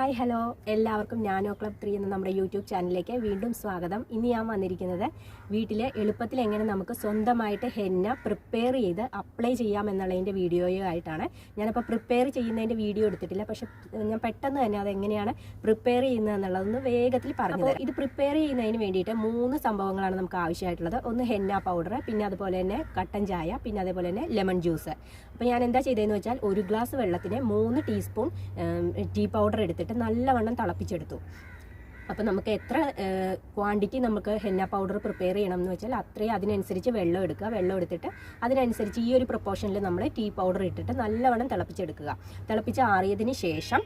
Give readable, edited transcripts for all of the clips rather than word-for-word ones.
Hi hello എല്ലാവർക്കും nano club 3 എന്ന നമ്മുടെ യൂട്യൂബ് ചാനലിലേക്ക് വീണ്ടും സ്വാഗതം. ഇന്ന് ഞാൻ വന്നിരിക്കുന്നത് വീട്ടിൽ എളുപ്പത്തിൽ എങ്ങനെ നമുക്ക് സ്വന്തമായിട്ട് ഹെന്ന പ്രിപ്പയർ ചെയ്ത് അപ്ലൈ ചെയ്യാം എന്നുള്ളതിൻ്റെ വീഡിയോയായിട്ടാണ്. ഞാനപ്പോൾ പ്രിപ്പയർ ചെയ്യുന്നതിൻ്റെ വീഡിയോ എടുത്തിട്ടില്ല, പക്ഷെ ഞാൻ പെട്ടെന്ന് തന്നെ അതെങ്ങനെയാണ് പ്രിപ്പയർ ചെയ്യുന്നത് എന്നുള്ളതൊന്ന് വേഗത്തിൽ പറഞ്ഞത്. ഇത് പ്രിപ്പയർ ചെയ്യുന്നതിന് വേണ്ടിയിട്ട് 3 സംഭവങ്ങളാണ് നമുക്ക് ആവശ്യമായിട്ടുള്ളത്. ഒന്ന് ഹെന്ന പൗഡർ, പിന്നെ അതുപോലെ തന്നെ കട്ടൻ ചായ, പിന്നെ അതേപോലെ തന്നെ ലെമൺ ജ്യൂസ്. അപ്പോൾ ഞാൻ എന്താ ചെയ്തതെന്ന് വെച്ചാൽ 1 ഗ്ലാസ് വെള്ളത്തിന് 3 ടീസ്പൂൺ ടീ പൗഡർ എടുത്തിട്ട് നല്ലവണ്ണം തിളപ്പിച്ചെടുത്തു. അപ്പോൾ നമുക്ക് എത്ര ക്വാണ്ടിറ്റി നമുക്ക് ഹെന്ന പൗഡർ പ്രിപ്പയർ ചെയ്യണം എന്ന് വെച്ചാൽ അത്രയും അതിനനുസരിച്ച് വെള്ളം എടുക്കുക. വെള്ളം എടുത്തിട്ട് അതിനനുസരിച്ച് ഈ ഒരു പ്രൊപ്പോർഷനിൽ നമ്മൾ ടീ പൗഡർ ഇട്ടിട്ട് നല്ലവണ്ണം തിളപ്പിച്ചെടുക്കുക. തിളപ്പിച്ച് ആറിയതിന് ശേഷം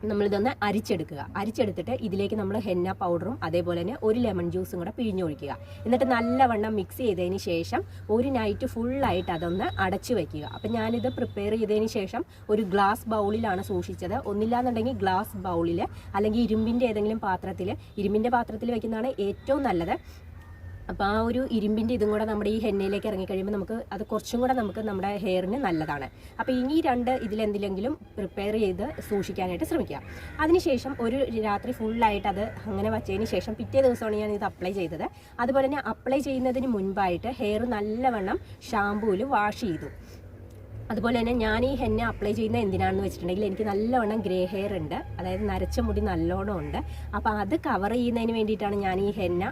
നമ്മളിതൊന്ന് അരിച്ചെടുത്തിട്ട് ഇതിലേക്ക് നമ്മൾ ഹെന്ന പൗഡറും അതേപോലെ തന്നെ 1 ലെമൺ ജ്യൂസും കൂടെ പിഴിഞ്ഞൊഴിക്കുക. എന്നിട്ട് നല്ലവണ്ണം മിക്സ് ചെയ്തതിന് ശേഷം ഒരു നൈറ്റ് ഫുള്ളായിട്ട് അതൊന്ന് അടച്ചു വയ്ക്കുക. അപ്പം ഞാനിത് പ്രിപ്പയർ ചെയ്തതിന് ശേഷം ഒരു ഗ്ലാസ് ബൗളിലാണ് സൂക്ഷിച്ചത്. ഒന്നില്ലാന്നുണ്ടെങ്കിൽ ഗ്ലാസ് ബൗളിൽ അല്ലെങ്കിൽ ഇരുമ്പിൻ്റെ പാത്രത്തിൽ വയ്ക്കുന്നതാണ് ഏറ്റവും നല്ലത്. അപ്പോൾ ആ ഒരു ഇരുമ്പിൻ്റെ ഇതും കൂടെ നമ്മുടെ ഈ ഹെന്നയിലേക്ക് ഇറങ്ങിക്കഴിയുമ്പോൾ നമുക്ക് അത് കുറച്ചും കൂടെ നമുക്ക് നമ്മുടെ ഹെയറിന് നല്ലതാണ്. അപ്പോൾ ഇനി 2 ഇതിലെന്തിലെങ്കിലും പ്രിപ്പയർ ചെയ്ത് സൂക്ഷിക്കാനായിട്ട് ശ്രമിക്കുക. അതിനുശേഷം ഒരു രാത്രി ഫുള്ളായിട്ട് അത് അങ്ങനെ വച്ചതിന് ശേഷം പിറ്റേ ദിവസമാണ് ഞാൻ ഇത് അപ്ലൈ ചെയ്തത്. അതുപോലെ തന്നെ അപ്ലൈ ചെയ്യുന്നതിന് മുൻപായിട്ട് ഹെയർ നല്ലവണ്ണം ഷാമ്പൂവിൽ വാഷ് ചെയ്തു. അതുപോലെ തന്നെ ഞാൻ ഈ ഹെന്ന അപ്ലൈ ചെയ്യുന്നത് എന്തിനാണെന്ന് വെച്ചിട്ടുണ്ടെങ്കിൽ എനിക്ക് നല്ലവണ്ണം ഗ്രേ ഹെയർ ഉണ്ട്, അതായത് നരച്ച മുടി നല്ലോണം ഉണ്ട്. അപ്പോൾ അത് കവർ ചെയ്യുന്നതിന് വേണ്ടിയിട്ടാണ് ഞാൻ ഈ ഹെന്ന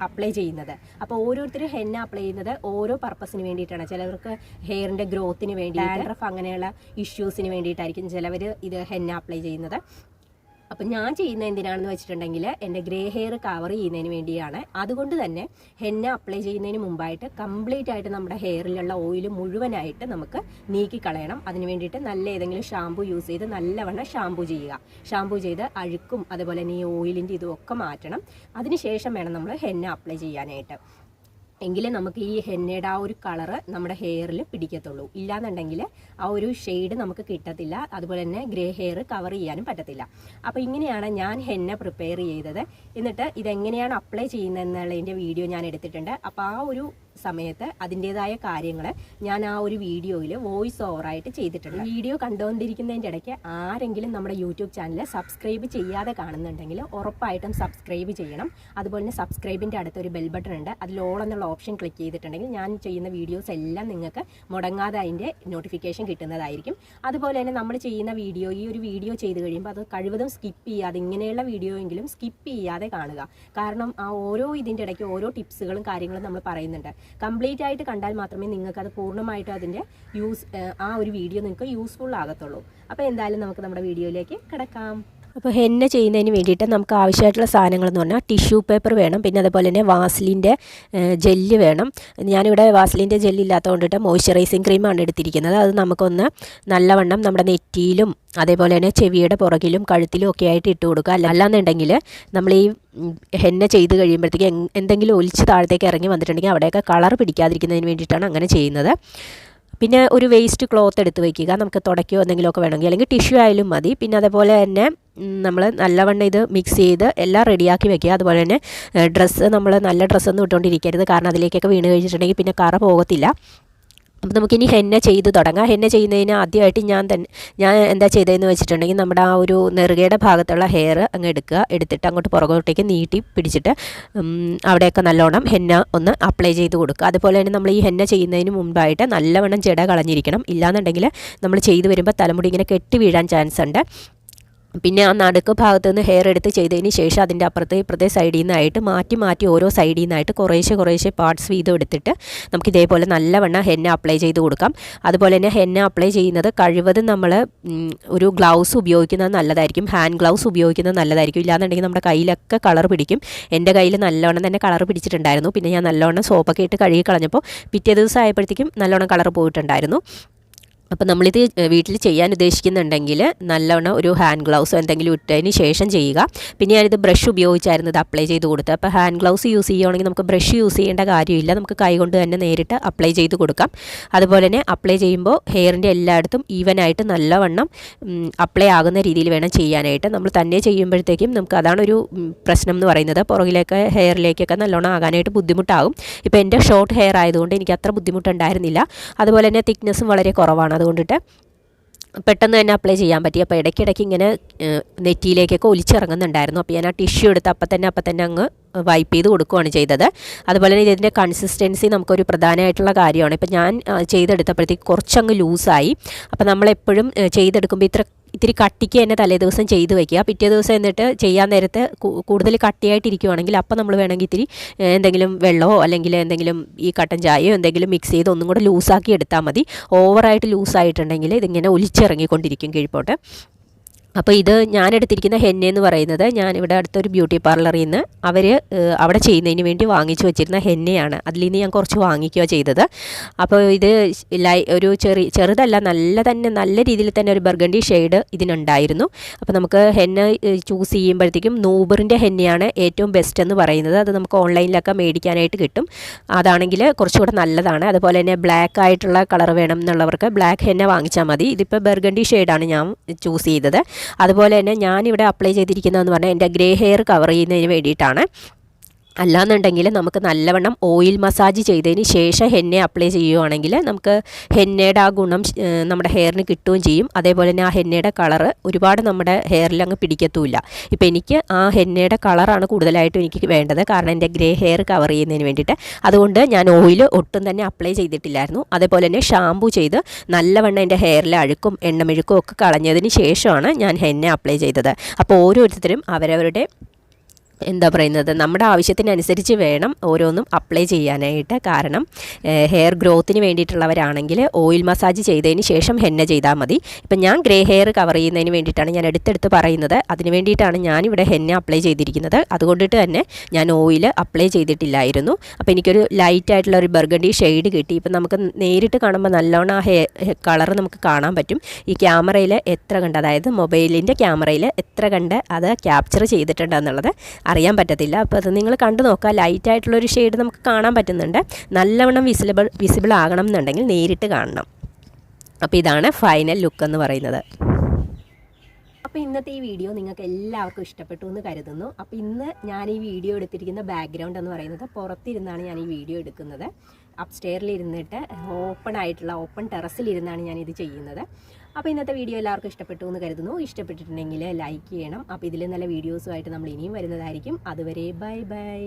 അപ്ലൈ ചെയ്യുന്നത്. അപ്പോൾ ഓരോരുത്തരും ഹെന്ന അപ്ലൈ ചെയ്യുന്നത് ഓരോ പർപ്പസിന് വേണ്ടിയിട്ടാണ്. ചിലവർക്ക് ഹെയറിൻ്റെ ഗ്രോത്തിന് വേണ്ടി, ഡാൻഡ്രഫ് അങ്ങനെയുള്ള ഇഷ്യൂസിന് വേണ്ടിയിട്ടായിരിക്കും ചിലവർ ഇത് ഹെന്ന അപ്ലൈ ചെയ്യുന്നത്. അപ്പം ഞാൻ ചെയ്യുന്നത് എന്തിനാണെന്ന് വെച്ചിട്ടുണ്ടെങ്കിൽ എൻ്റെ ഗ്രേ ഹെയർ കവർ ചെയ്യുന്നതിന് വേണ്ടിയാണ്. അതുകൊണ്ട് തന്നെ ഹെന്ന അപ്ലൈ ചെയ്യുന്നതിന് മുമ്പായിട്ട് കംപ്ലീറ്റ് ആയിട്ട് നമ്മുടെ ഹെയറിലുള്ള ഓയിൽ മുഴുവനായിട്ട് നമുക്ക് നീക്കിക്കളയണം. അതിന് വേണ്ടിയിട്ട് നല്ല ഏതെങ്കിലും ഷാമ്പു യൂസ് ചെയ്ത് നല്ലവണ്ണം ഷാമ്പു ചെയ്യുക. ഷാമ്പു ചെയ്ത് അഴുക്കും അതുപോലെ തന്നെ ഈ ഓയിലിൻ്റെ ഇതുമൊക്കെ മാറ്റണം. അതിനുശേഷം വേണം നമ്മൾ ഹെന്ന അപ്ലൈ ചെയ്യാനായിട്ട്. എങ്കിലേ നമുക്ക് ഈ ഹെന്നയുടെ ആ ഒരു കളറ് നമ്മുടെ ഹെയറിൽ പിടിക്കത്തുള്ളൂ. ഇല്ലാന്നുണ്ടെങ്കിൽ ആ ഒരു ഷെയ്ഡ് നമുക്ക് കിട്ടത്തില്ല. അതുപോലെ തന്നെ ഗ്രേ ഹെയർ കവർ ചെയ്യാനും പറ്റത്തില്ല. അപ്പോൾ ഇങ്ങനെയാണ് ഞാൻ ഹെന്ന പ്രിപ്പയർ ചെയ്തത്. എന്നിട്ട് ഇതെങ്ങനെയാണ് അപ്ലൈ ചെയ്യുന്നതെന്നുള്ളതിൻ്റെ വീഡിയോ ഞാൻ എടുത്തിട്ടുണ്ട്. അപ്പോൾ ആ ഒരു സമയത്ത് അതിൻ്റെതായ കാര്യങ്ങൾ ഞാൻ ആ ഒരു വീഡിയോയിൽ വോയിസ് ഓവറായിട്ട് ചെയ്തിട്ടുണ്ട്. വീഡിയോ കണ്ടുകൊണ്ടിരിക്കുന്നതിൻ്റെ ഇടയ്ക്ക് ആരെങ്കിലും നമ്മുടെ യൂട്യൂബ് ചാനൽ സബ്സ്ക്രൈബ് ചെയ്യാതെ കാണുന്നുണ്ടെങ്കിൽ ഉറപ്പായിട്ടും സബ്സ്ക്രൈബ് ചെയ്യണം. അതുപോലെ തന്നെ സബ്സ്ക്രൈബിൻ്റെ അടുത്തൊരു ബെൽ ബട്ടൺ ഉണ്ട്, അതിൽ ഓൾ എന്നുള്ള ഓപ്ഷൻ ക്ലിക്ക് ചെയ്തിട്ടുണ്ടെങ്കിൽ ഞാൻ ചെയ്യുന്ന വീഡിയോസ് എല്ലാം നിങ്ങൾക്ക് മുടങ്ങാതെ അതിൻ്റെ നോട്ടിഫിക്കേഷൻ കിട്ടുന്നതായിരിക്കും. അതുപോലെ തന്നെ നമ്മൾ ചെയ്യുന്ന വീഡിയോ, ഈ ഒരു വീഡിയോ ചെയ്ത് കഴിയുമ്പോൾ അത് കഴിവതും സ്കിപ്പ് ചെയ്യാതെ, ഇങ്ങനെയുള്ള വീഡിയോ എങ്കിലും സ്കിപ്പ് ചെയ്യാതെ കാണുക. കാരണം ആ ഓരോ ഇതിൻ്റെ ഇടയ്ക്ക് ഓരോ ടിപ്സുകളും കാര്യങ്ങളും നമ്മൾ പറയുന്നുണ്ട്. കംപ്ലീറ്റ് ആയിട്ട് കണ്ടാൽ മാത്രമേ നിങ്ങൾക്ക് അത് പൂർണ്ണമായിട്ടും അതിൻ്റെ ആ ഒരു വീഡിയോ നിങ്ങൾക്ക് യൂസ്ഫുൾ ആകത്തുള്ളൂ. അപ്പോൾ എന്തായാലും നമുക്ക് നമ്മുടെ വീഡിയോയിലേക്ക് കിടക്കാം. അപ്പോൾ ഹെന്ന ചെയ്യുന്നതിന് വേണ്ടിയിട്ട് നമുക്ക് ആവശ്യമായിട്ടുള്ള സാധനങ്ങളെന്ന് പറഞ്ഞാൽ ടിഷ്യൂ പേപ്പർ വേണം, പിന്നെ അതുപോലെ തന്നെ വാസ്ലിൻ്റെ ജെല്ല് വേണം. ഞാനിവിടെ വാസ്ലിൻ്റെ ജെല്ല് ഇല്ലാത്തതുകൊണ്ടിട്ട് മോയ്സ്ചറൈസിങ് ക്രീമാണ് എടുത്തിരിക്കുന്നത്. അത് നമുക്കൊന്ന് നല്ലവണ്ണം നമ്മുടെ നെറ്റിയിലും അതേപോലെ തന്നെ ചെവിയുടെ പുറകിലും കഴുത്തിലും ഒക്കെ ആയിട്ട് ഇട്ട് കൊടുക്കുക. അല്ലാന്നുണ്ടെങ്കിൽ നമ്മൾ ഈ ഹെന്ന ചെയ്ത് കഴിയുമ്പോഴത്തേക്ക് എന്തെങ്കിലും ഒലിച്ച് താഴത്തേക്ക് ഇറങ്ങി വന്നിട്ടുണ്ടെങ്കിൽ അവിടെയൊക്കെ കളർ പിടിക്കാതിരിക്കുന്നതിന് വേണ്ടിയിട്ടാണ് അങ്ങനെ ചെയ്യുന്നത്. പിന്നെ ഒരു വേസ്റ്റ് ക്ലോത്ത് എടുത്ത് വയ്ക്കുക. നമുക്ക് തുടയ്ക്കോ എന്തെങ്കിലുമൊക്കെ വേണമെങ്കിൽ, അല്ലെങ്കിൽ ടിഷ്യൂ ആയാലും മതി. പിന്നെ അതേപോലെ തന്നെ നമ്മൾ നല്ലവണ്ണം ഇത് മിക്സ് ചെയ്ത് എല്ലാം റെഡിയാക്കി വെക്കുക. അതുപോലെ തന്നെ ഡ്രസ്സ് നമ്മൾ നല്ല ഡ്രസ്സൊന്നും ഇട്ടുകൊണ്ടിരിക്കരുത്, കാരണം അതിലേക്കൊക്കെ വീണ് കഴിച്ചിട്ടുണ്ടെങ്കിൽ പിന്നെ കറ പോകത്തില്ല. അപ്പോൾ നമുക്കിനി ഹെന്ന ചെയ്ത് തുടങ്ങാം. ഹെന്ന ചെയ്യുന്നതിന് ആദ്യമായിട്ട് ഞാൻ എന്താ ചെയ്തതെന്ന് വെച്ചിട്ടുണ്ടെങ്കിൽ നമ്മുടെ ആ ഒരു നെറുകയുടെ ഭാഗത്തുള്ള ഹെയർ അങ്ങ് എടുത്തിട്ട് അങ്ങോട്ട് പുറകോട്ടേക്ക് നീട്ടി പിടിച്ചിട്ട് അവിടെയൊക്കെ നല്ലോണം ഹെന്ന ഒന്ന് അപ്ലൈ ചെയ്ത് കൊടുക്കുക. അതുപോലെ തന്നെ നമ്മൾ ഈ ഹെന്ന ചെയ്യുന്നതിന് മുമ്പായിട്ട് നല്ലവണ്ണം ജട കളഞ്ഞിരിക്കണം. ഇല്ലാന്നുണ്ടെങ്കിൽ നമ്മൾ ചെയ്ത് വരുമ്പോൾ തലമുടി ഇങ്ങനെ കെട്ടി വീഴാൻ ചാൻസ് ഉണ്ട്. പിന്നെ ആ നടുക്ക് ഭാഗത്തു നിന്ന് ഹെയർ എടുത്ത് ചെയ്തതിന് ശേഷം അതിൻ്റെ ഇപ്പുറത്തെ സൈഡിൽ നിന്നായിട്ട് മാറ്റി ഓരോ സൈഡിൽ നിന്നായിട്ട് കുറേശ്ശെ പാർട്സ് വീതം എടുത്തിട്ട് നമുക്ക് ഇതേപോലെ നല്ലവണ്ണം ഹെന്ന അപ്ലൈ ചെയ്ത് കൊടുക്കാം. അതുപോലെ തന്നെ ഹെന്ന അപ്ലൈ ചെയ്യുന്നത് കഴിവതും നമ്മൾ ഒരു ഗ്ലൗസ് ഉപയോഗിക്കുന്നത് നല്ലതായിരിക്കും, ഹാൻഡ് ഗ്ലൗസ് ഉപയോഗിക്കുന്നത് നല്ലതായിരിക്കും. ഇല്ലാന്നുണ്ടെങ്കിൽ നമ്മുടെ കയ്യിലൊക്കെ കളർ പിടിക്കും. എൻ്റെ കയ്യിൽ നല്ലവണ്ണം തന്നെ കളർ പിടിച്ചിട്ടുണ്ടായിരുന്നു. പിന്നെ ഞാൻ നല്ലവണ്ണം സോപ്പൊക്കെ ഇട്ട് കഴുകി കളഞ്ഞപ്പോൾ പിറ്റേ ദിവസം ആയപ്പോഴത്തേക്കും നല്ലവണ്ണം കളർ പോയിട്ടുണ്ടായിരുന്നു. അപ്പോൾ നമ്മളിത് വീട്ടിൽ ചെയ്യാൻ ഉദ്ദേശിക്കുന്നുണ്ടെങ്കിൽ നല്ലവണ്ണം ഒരു ഹാൻഡ് ഗ്ലൗസോ എന്തെങ്കിലും ഇട്ടതിന് ശേഷം ചെയ്യുക. പിന്നെ ഞാനിത് ബ്രഷ് ഉപയോഗിച്ചായിരുന്നു ഇത് അപ്ലൈ ചെയ്ത് കൊടുത്തത്. അപ്പോൾ ഹാൻഡ് ഗ്ലൗസ് യൂസ് ചെയ്യുകയാണെങ്കിൽ നമുക്ക് ബ്രഷ് യൂസ് ചെയ്യേണ്ട കാര്യമില്ല, നമുക്ക് കൈ കൊണ്ട് തന്നെ നേരിട്ട് അപ്ലൈ ചെയ്ത് കൊടുക്കാം. അതുപോലെ തന്നെ അപ്ലൈ ചെയ്യുമ്പോൾ ഹെയറിൻ്റെ എല്ലായിടത്തും ഈവനായിട്ട് നല്ലവണ്ണം അപ്ലൈ ആകുന്ന രീതിയിൽ വേണം ചെയ്യാനായിട്ട്. നമ്മൾ തന്നെ ചെയ്യുമ്പോഴത്തേക്കും നമുക്ക് അതാണൊരു പ്രശ്നം എന്ന് പറയുന്നത്, പുറകിലേക്ക് ഹെയറിലേക്കൊക്കെ നല്ലോണം ആകാനായിട്ട് ബുദ്ധിമുട്ടാകും. ഇപ്പോൾ എൻ്റെ ഷോർട്ട് ഹെയർ ആയതുകൊണ്ട് എനിക്ക് അത്ര ബുദ്ധിമുട്ടുണ്ടായിരുന്നില്ല. അതുപോലെ തന്നെ തിക്നെസ്സും വളരെ കുറവാണ്. അതുകൊണ്ടിട്ട് പെട്ടെന്ന് തന്നെ അപ്ലൈ ചെയ്യാൻ പറ്റി. അപ്പോൾ ഇടയ്ക്കിടയ്ക്ക് ഇങ്ങനെ നെറ്റിയിലേക്കൊക്കെ ഒലിച്ചിറങ്ങുന്നുണ്ടായിരുന്നു. അപ്പോൾ ഞാൻ ആ ടിഷ്യൂ എടുത്ത് അപ്പം തന്നെ അങ്ങ് വൈപ്പ് ചെയ്ത് കൊടുക്കുകയാണ് ചെയ്തത്. അതുപോലെ തന്നെ ഇതിൻ്റെ കൺസിസ്റ്റൻസി നമുക്കൊരു പ്രധാനമായിട്ടുള്ള കാര്യമാണ്. ഇപ്പം ഞാൻ ചെയ്തെടുത്തപ്പോഴത്തേക്ക് കുറച്ചങ്ങ് ലൂസായി. അപ്പോൾ നമ്മളെപ്പോഴും ചെയ്തെടുക്കുമ്പോൾ ഇത്തിരി കട്ടിക്ക് തന്നെ തലേ ദിവസം ചെയ്ത് വയ്ക്കുക. പിറ്റേ ദിവസം എന്നിട്ട് ചെയ്യാൻ നേരത്ത് കൂടുതൽ കട്ടിയായിട്ടിരിക്കുവാണെങ്കിൽ അപ്പം നമ്മൾ വേണമെങ്കിൽ ഇത്തിരി എന്തെങ്കിലും വെള്ളമോ അല്ലെങ്കിൽ എന്തെങ്കിലും ഈ കട്ടൻ ചായയോ എന്തെങ്കിലും മിക്സ് ചെയ്ത് ഒന്നും കൂടെ ലൂസാക്കി എടുത്താൽ മതി. ഓവറായിട്ട് ലൂസായിട്ടുണ്ടെങ്കിൽ ഇതിങ്ങനെ ഒലിച്ചിറങ്ങിക്കൊണ്ടിരിക്കും കീഴ്പോട്ട്. അപ്പോൾ ഇത് ഞാനെടുത്തിരിക്കുന്ന ഹെന്ന എന്ന് പറയുന്നത് ഞാനിവിടെ അടുത്തൊരു ബ്യൂട്ടി പാർലറിൽ നിന്ന് അവർ അവിടെ ചെയ്യുന്നതിന് വേണ്ടി വാങ്ങിച്ചു വെച്ചിരുന്ന ഹെന്നയാണ്. അതിൽ നിന്ന് ഞാൻ കുറച്ച് വാങ്ങിക്കുകയോ ചെയ്തത്. അപ്പോൾ ഇത് ഒരു ചെറുതല്ല, നല്ല രീതിയിൽ തന്നെ ഒരു ബർഗണ്ടി ഷെയ്ഡ് ഇതിനുണ്ടായിരുന്നു. അപ്പോൾ നമുക്ക് ഹെന്ന ചൂസ് ചെയ്യുമ്പോഴത്തേക്കും നൂബറിൻ്റെ ഹെന്നയാണ് ഏറ്റവും ബെസ്റ്റ് എന്ന് പറയുന്നത്. അത് നമുക്ക് ഓൺലൈനിലൊക്കെ മേടിക്കാനായിട്ട് കിട്ടും. അതാണെങ്കിൽ കുറച്ചുകൂടെ നല്ലതാണ്. അതുപോലെ തന്നെ ബ്ലാക്ക് ആയിട്ടുള്ള കളർ വേണം എന്നുള്ളവർക്ക് ബ്ലാക്ക് ഹെന്ന വാങ്ങിച്ചാൽ മതി. ഇതിപ്പോൾ ബർഗണ്ടി ഷെയ്ഡാണ് ഞാൻ ചൂസ് ചെയ്തത്. അതുപോലെ തന്നെ ഞാനിവിടെ അപ്ലൈ ചെയ്തിരിക്കുന്നതെന്ന് പറഞ്ഞാൽ എൻ്റെ ഗ്രേ ഹെയർ കവർ ചെയ്യുന്നതിന് വേണ്ടിയിട്ടാണ്. അല്ലാന്നുണ്ടെങ്കിൽ നമുക്ക് നല്ലവണ്ണം ഓയിൽ മസാജ് ചെയ്തതിന് ശേഷം ഹെന്ന അപ്ലൈ ചെയ്യുകയാണെങ്കിൽ നമുക്ക് ഹെന്നയുടെ ആ ഗുണം നമ്മുടെ ഹെയറിന് കിട്ടുകയും ചെയ്യും. അതേപോലെ തന്നെ ആ ഹെന്നയുടെ കളറ് ഒരുപാട് നമ്മുടെ ഹെയറിൽ അങ്ങ് പിടിക്കത്തുമില്ല. ഇപ്പോൾ എനിക്ക് ആ ഹെന്നയുടെ കളറാണ് കൂടുതലായിട്ടും എനിക്ക് വേണ്ടത്, കാരണം എൻ്റെ ഗ്രേ ഹെയർ കവർ ചെയ്യുന്നതിന് വേണ്ടിയിട്ട്. അതുകൊണ്ട് ഞാൻ ഓയിൽ ഒട്ടും തന്നെ അപ്ലൈ ചെയ്തിട്ടില്ലായിരുന്നു. അതേപോലെ തന്നെ ഷാമ്പു ചെയ്ത് നല്ലവണ്ണം എൻ്റെ ഹെയറിലെ അഴുക്കും എണ്ണമെഴുക്കും ഒക്കെ കളഞ്ഞതിന് ശേഷമാണ് ഞാൻ ഹെന്ന അപ്ലൈ ചെയ്തത്. അപ്പോൾ ഓരോരുത്തരും അവരവരുടെ നമ്മുടെ ആവശ്യത്തിനനുസരിച്ച് വേണം ഓരോന്നും അപ്ലൈ ചെയ്യാനായിട്ട്. കാരണം ഹെയർ ഗ്രോത്തിന് വേണ്ടിയിട്ടുള്ളവരാണെങ്കിൽ ഓയിൽ മസാജ് ചെയ്തതിന് ശേഷം ഹെന്ന ചെയ്താൽ മതി. ഇപ്പം ഞാൻ ഗ്രേ ഹെയർ കവർ ചെയ്യുന്നതിന് വേണ്ടിയിട്ടാണ് ഞാൻ എടുത്തെടുത്ത് പറയുന്നത്. അതിന് വേണ്ടിയിട്ടാണ് ഞാനിവിടെ ഹെന്ന അപ്ലൈ ചെയ്തിരിക്കുന്നത്. അതുകൊണ്ടിട്ട് തന്നെ ഞാൻ ഓയിൽ അപ്ലൈ ചെയ്തിട്ടില്ലായിരുന്നു. അപ്പോൾ എനിക്കൊരു ലൈറ്റായിട്ടുള്ള ഒരു ബർഗണ്ടി ഷെയ്ഡ് കിട്ടി. ഇപ്പം നമുക്ക് നേരിട്ട് കാണുമ്പോൾ നല്ലോണം ആ കളർ നമുക്ക് കാണാൻ പറ്റും. ഈ ക്യാമറയിൽ എത്ര കണ്ട്, അതായത് മൊബൈലിൻ്റെ ക്യാമറയിൽ എത്ര കണ്ട് അത് ക്യാപ്ചർ ചെയ്തിട്ടുണ്ടെന്നുള്ളത് അറിയാൻ പറ്റത്തില്ല. അപ്പോൾ അത് നിങ്ങൾ കണ്ടു നോക്കുക. ലൈറ്റായിട്ടുള്ളൊരു ഷെയ്ഡ് നമുക്ക് കാണാൻ പറ്റുന്നുണ്ട്. നല്ലവണ്ണം വിസിബിൾ ആകണം എന്നുണ്ടെങ്കിൽ നേരിട്ട് കാണണം. അപ്പോൾ ഇതാണ് ഫൈനൽ ലുക്ക് എന്ന് പറയുന്നത്. അപ്പോൾ ഇന്നത്തെ ഈ വീഡിയോ നിങ്ങൾക്ക് എല്ലാവർക്കും ഇഷ്ടപ്പെട്ടു എന്ന് കരുതുന്നു. അപ്പോൾ ഇന്ന് ഞാൻ ഈ വീഡിയോ എടുത്തിരിക്കുന്ന ബാക്ക്ഗ്രൗണ്ട് എന്ന് പറയുന്നത് പുറത്തിരുന്നാണ് ഞാൻ ഈ വീഡിയോ എടുക്കുന്നത്. അപ്സ്റ്റെയറിലിരുന്നിട്ട് ഓപ്പൺ ടെറസിലിരുന്നാണ് ഞാനിത് ചെയ്യുന്നത്. അപ്പോൾ ഇന്നത്തെ വീഡിയോ എല്ലാവർക്കും ഇഷ്ടപ്പെട്ടു എന്ന് കരുതുന്നു. ഇഷ്ടപ്പെട്ടിട്ടുണ്ടെങ്കിൽ ലൈക്ക് ചെയ്യണം. അപ്പോൾ ഇതിൽ നല്ല വീഡിയോസുമായിട്ട് നമ്മൾ ഇനിയും വരുന്നതായിരിക്കും. അതുവരെ ബൈ ബൈ.